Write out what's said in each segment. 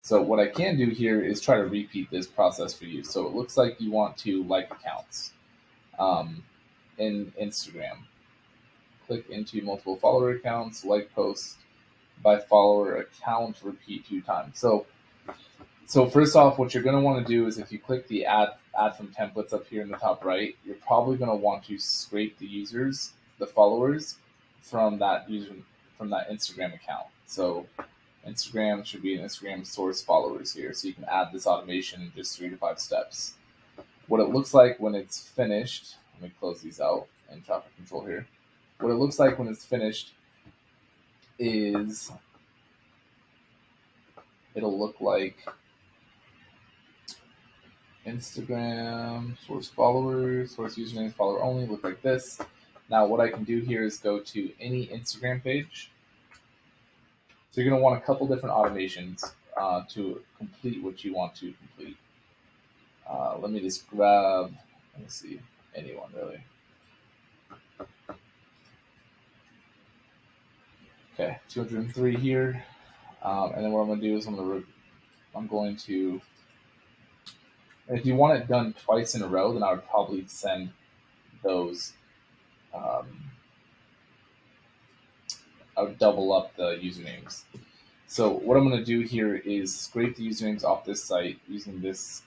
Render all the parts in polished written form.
So what I can do here is try to repeat this process for you. So it looks like you want to like accounts um, in Instagram. Click into multiple follower accounts, like posts by follower account, repeat 2 times. So first off, what you're going to want to do is if you click the add from templates up here in the top right, you're probably going to want to scrape the followers from that Instagram account. So Instagram should be an Instagram source followers here. So you can add this automation in just 3 to 5 steps. What it looks like when it's finished, let me close these out in traffic control here. What it looks like when it's finished is it'll look like Instagram, source followers, source usernames, follower only, look like this. Now what I can do here is go to any Instagram page. So you're going to want a couple different automations to complete what you want to complete. Let me just grab, let me see, anyone really. Okay, 203 here. And then what I'm going to do is I'm going to, if you want it done twice in a row, then I would probably send those, I would double up the usernames. So what I'm going to do here is scrape the usernames off this site using this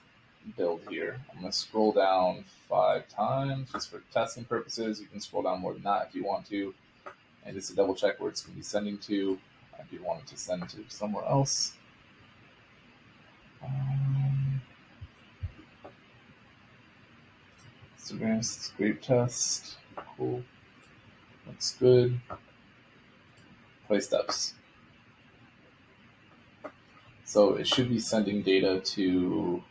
build here. I'm going to scroll down 5 times just for testing purposes. You can scroll down more than that if you want to. And just to double check where it's going to be sending to. I do want it to send to somewhere else. Instagram scrape test. Cool. Looks good. Play steps. So it should be sending data to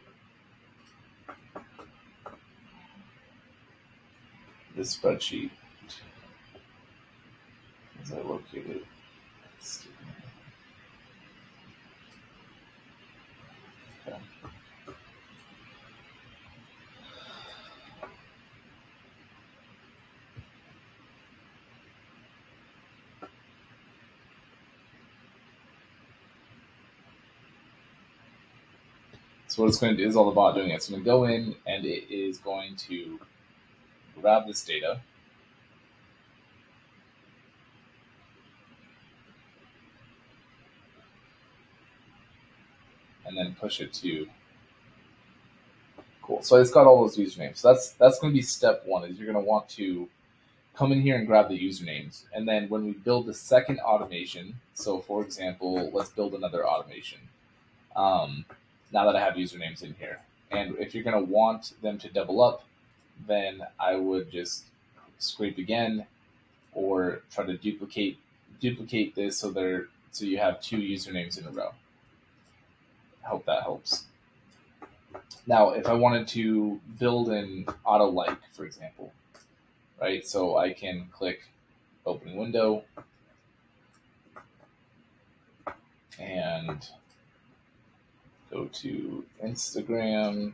this spreadsheet. As I locate it. Okay. So what it's going to do is all the bot doing it. It's going to go in and it is going to grab this data. And then push it to, cool. So it's got all those usernames. So that's going to be step one, is you're going to want to come in here and grab the usernames. And then when we build the second automation, so for example, let's build another automation. Now that I have usernames in here. And if you're going to want them to double up, then I would just scrape again or try to duplicate this so you have 2 usernames in a row. I hope that helps. Now, if I wanted to build an auto like, for example, right? So I can click opening window and go to Instagram.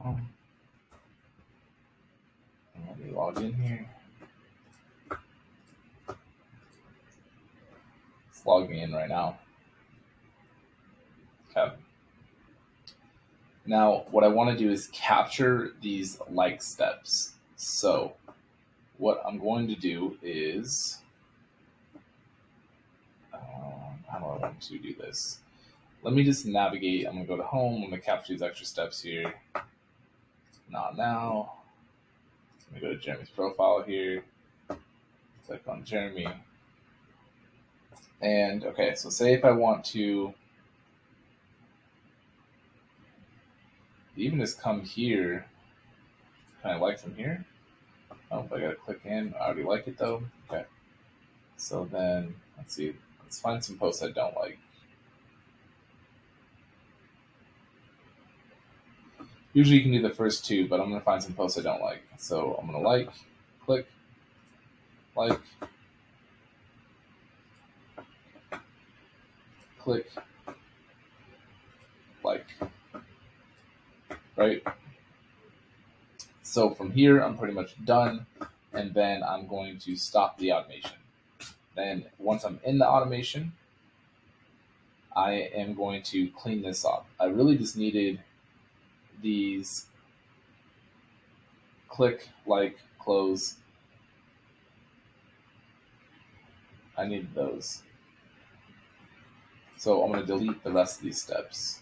Let me log in here. It's logging in right now. Okay. Now, what I want to do is capture these like steps. So what I'm going to do is, how do I want to do this? Let me just navigate. I'm going to go to home. I'm going to capture these extra steps here. Not now. Let me go to Jeremy's profile here. Click on Jeremy. And okay, so say if I want to even just come here, can I like from here? Oh, I gotta click in. I already like it though. Okay. So then let's see. Let's find some posts I don't like. Usually you can do the first 2, but I'm gonna find some posts I don't like. So I'm gonna like, click, like, click, like. Right? So from here, I'm pretty much done, and then I'm going to stop the automation. Then once I'm in the automation, I am going to clean this up. I really just needed these click, like, close. I need those. So I'm going to delete the rest of these steps.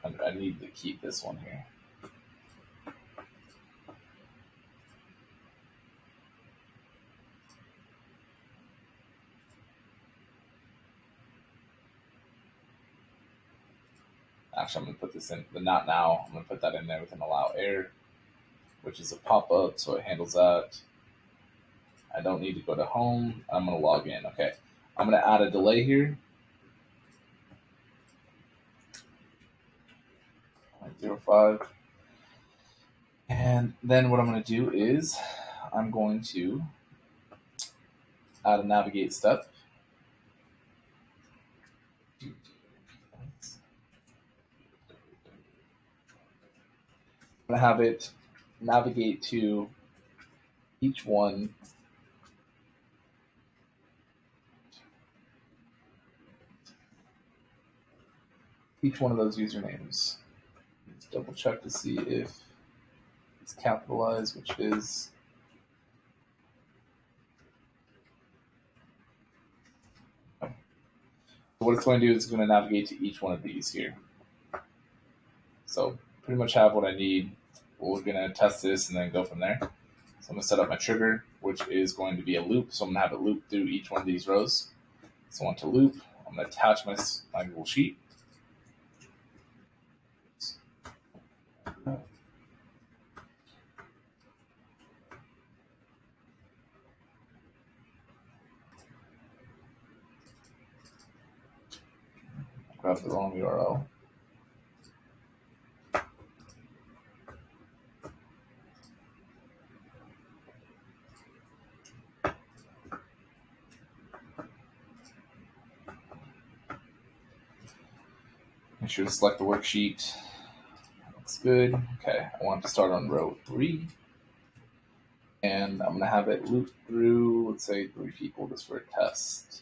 I need to keep this one here. Actually, I'm going to put this in, but not now. I'm going to put that in there with an allow error, which is a pop-up, so it handles that. I don't need to go to home. I'm going to log in. Okay. I'm going to add a delay here. 0.05. And then what I'm going to do is I'm going to add a navigate step. I'm going to have it navigate to each one of those usernames. Let's double check to see if it's capitalized, which it is. So what it's going to do is it's going to navigate to each one of these here. So pretty much have what I need. We're going to test this and then go from there. So I'm going to set up my trigger, which is going to be a loop. So I'm going to have it loop through each one of these rows. So I want to loop. I'm going to attach my Google Sheet. Grab the wrong URL. Make sure to select the worksheet. Looks good. Okay, I want to start on row 3. And I'm going to have it loop through, let's say, 3 people just for a test.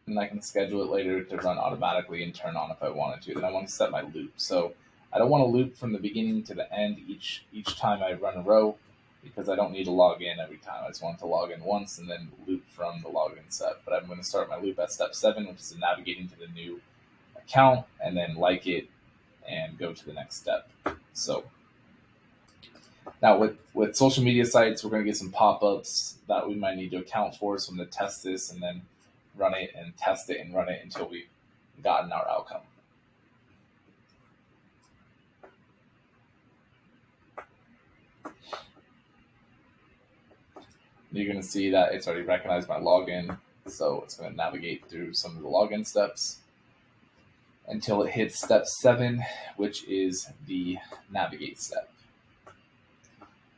And I can schedule it later to run automatically and turn on if I wanted to. Then I want to set my loop. So I don't want to loop from the beginning to the end each time I run a row, because I don't need to log in every time. I just want to log in once and then loop from the login step. But I'm going to start my loop at step 7, which is navigating to the new account, and then like it and go to the next step. So now with social media sites, we're going to get some pop-ups that we might need to account for. So I'm going to test this and then run it and test it and run it until we've gotten our outcome. You're going to see that it's already recognized my login. So it's going to navigate through some of the login steps until it hits step 7, which is the navigate step.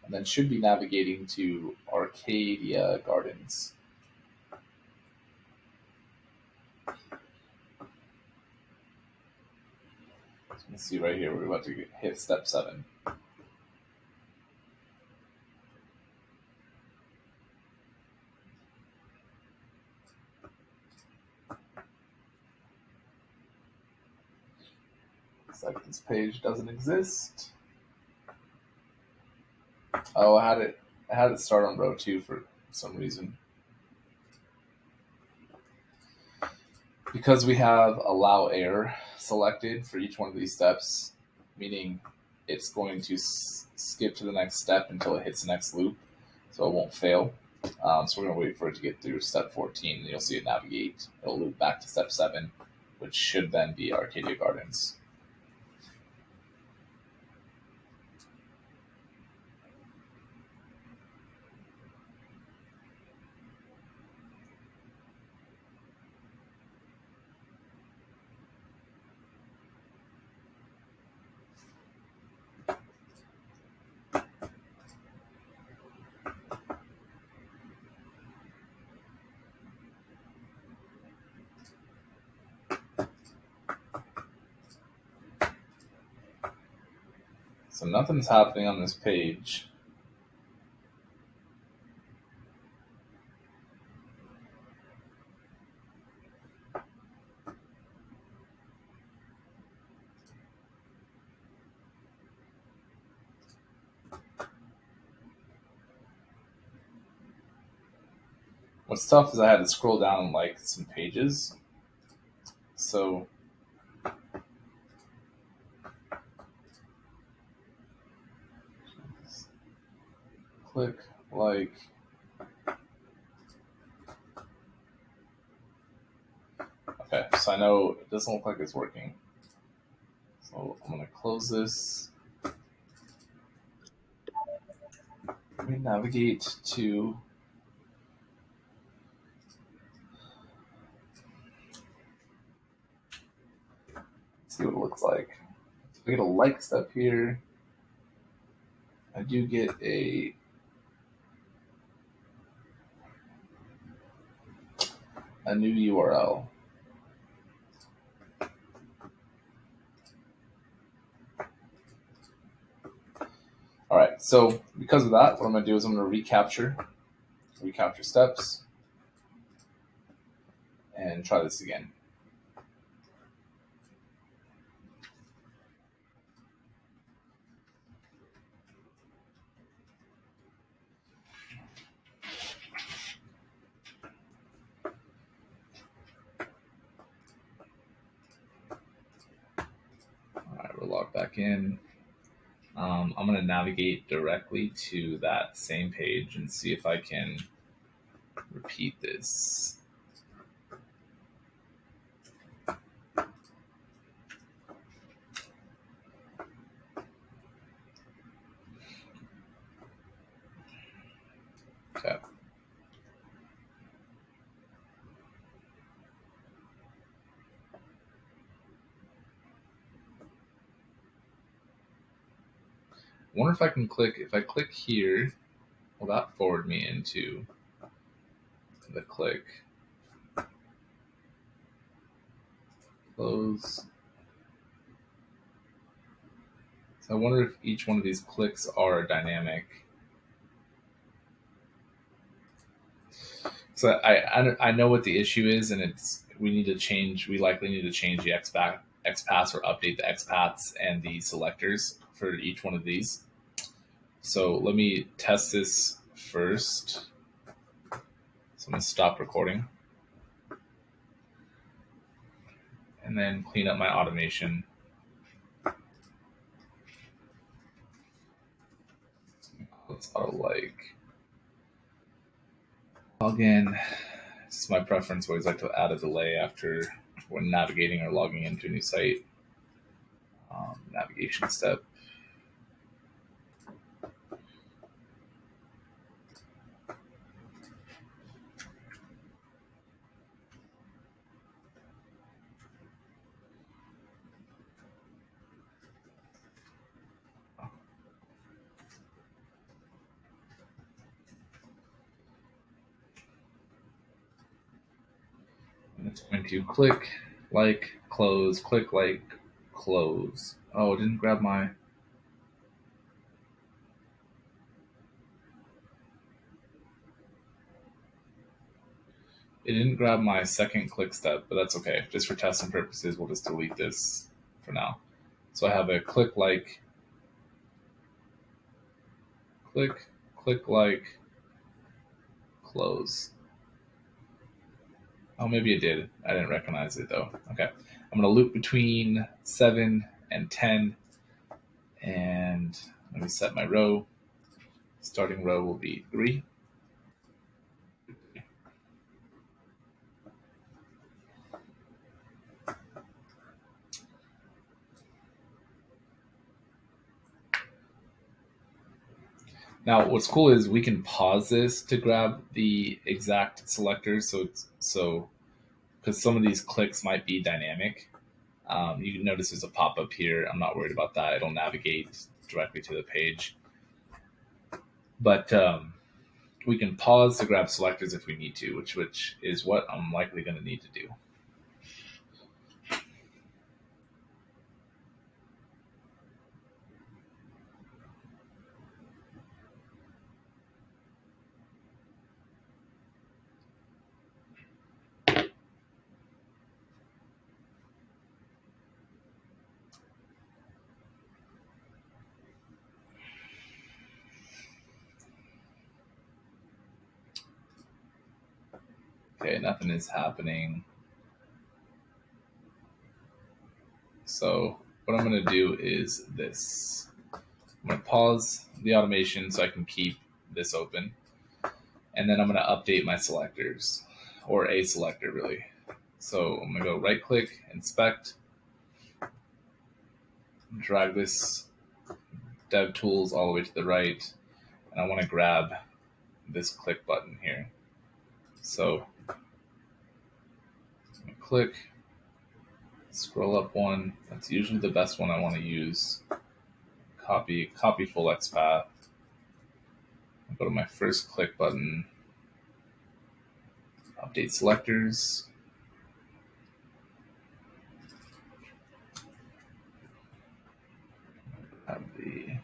And then should be navigating to Arcadia Gardens. So you can see right here, we're about to hit step 7. Looks like this page doesn't exist. Oh, I had it start on row 2 for some reason. Because we have allow error selected for each one of these steps, meaning it's going to skip to the next step until it hits the next loop, so it won't fail. So we're going to wait for it to get through step 14, and you'll see it navigate. It'll loop back to step 7, which should then be Arcadia Gardens. So nothing's happening on this page. what's tough is I had to scroll down like some pages. So click like. Okay, so I know it doesn't look like it's working. So I'm going to close this. Let me navigate to see what it looks like. So I get a like step here. I do get a new URL. All right, so because of that, what I'm going to do is I'm going to recapture steps, and try this again. All right, we'll log back in. I'm going to navigate directly to that same page and see if I can repeat this. Okay. I wonder if I can click, if I click here, will that forward me into the click? Close. So I wonder if each one of these clicks are dynamic. So I know what the issue is, and we likely need to change the XPaths or update the XPaths and the selectors for each one of these. So let me test this first. So I'm going to stop recording and then clean up my automation. Let's auto like. Again, this is my preference. I always like to add a delay after when navigating or logging into a new site. Navigation step. And it's going to click, like, close, click, like, close. Oh, it didn't grab my... It didn't grab my second click step, but that's okay. Just for testing purposes, we'll just delete this for now. So I have a click, like, close. Oh, maybe it did. I didn't recognize it though. Okay. I'm going to loop between 7 and 10. And let me set my row. Starting row will be 3. Now, what's cool is we can pause this to grab the exact selectors. So because some of these clicks might be dynamic. You can notice there's a pop-up here. I'm not worried about that. It'll navigate directly to the page. But we can pause to grab selectors if we need to, which is what I'm likely going to need to do. Okay, nothing is happening. So what I'm going to do is this. I'm going to pause the automation so I can keep this open. And then I'm going to update my selectors, or a selector really. So I'm going to go right click, inspect, drag this dev tools all the way to the right. And I want to grab this click button here. So click, scroll up one. That's usually the best one I want to use. Copy full XPath. Go to my first click button. Update selectors. Have the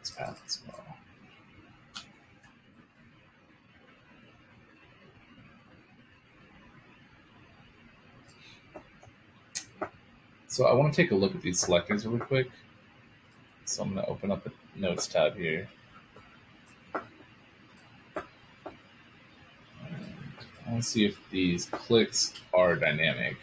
XPath as well. So I want to take a look at these selectors really quick. So I'm going to open up the Notes tab here. And I want to see if these clicks are dynamic.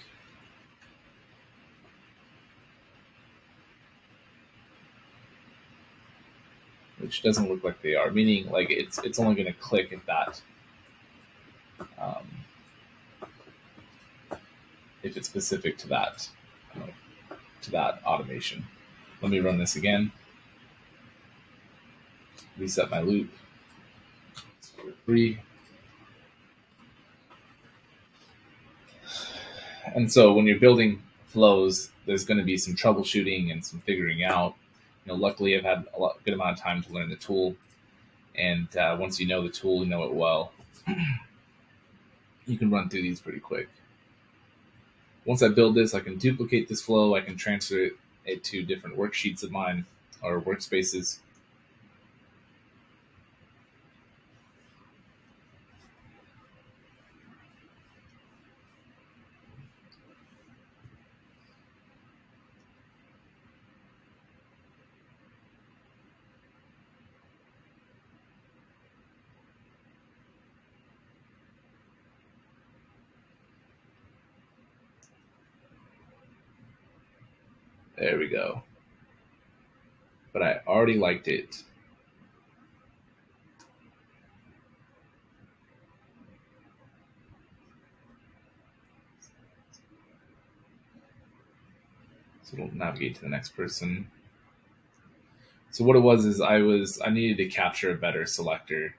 Which doesn't look like they are, meaning like it's only going to click at that. If it's specific to that automation. Let me run this again. Reset my loop. 3. And so when you're building flows, there's going to be some troubleshooting and some figuring out. Luckily I've had good amount of time to learn the tool, and once you know the tool, you know it well, you can run through these pretty quick. Once I build this, I can duplicate this flow. I can transfer it to different worksheets of mine or workspaces. There we go. But I already liked it. So it'll navigate to the next person. So what it was is I needed to capture a better selector.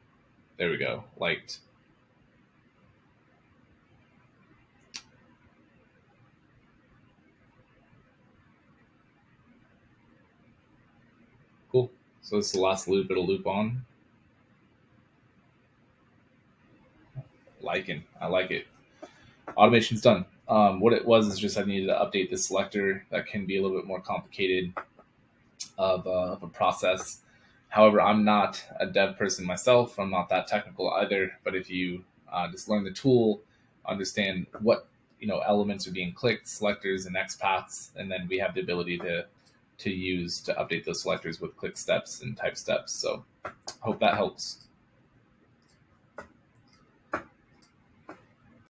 There we go. Liked. Cool. So this is the last loop it'll loop on. I like it. Automation's done. What it was is just I needed to update the selector. That can be a little bit more complicated of a process. However, I'm not a dev person myself. I'm not that technical either. But if you just learn the tool, understand what elements are being clicked, selectors and XPaths, and then we have the ability to use to update those selectors with click steps and type steps. So hope that helps.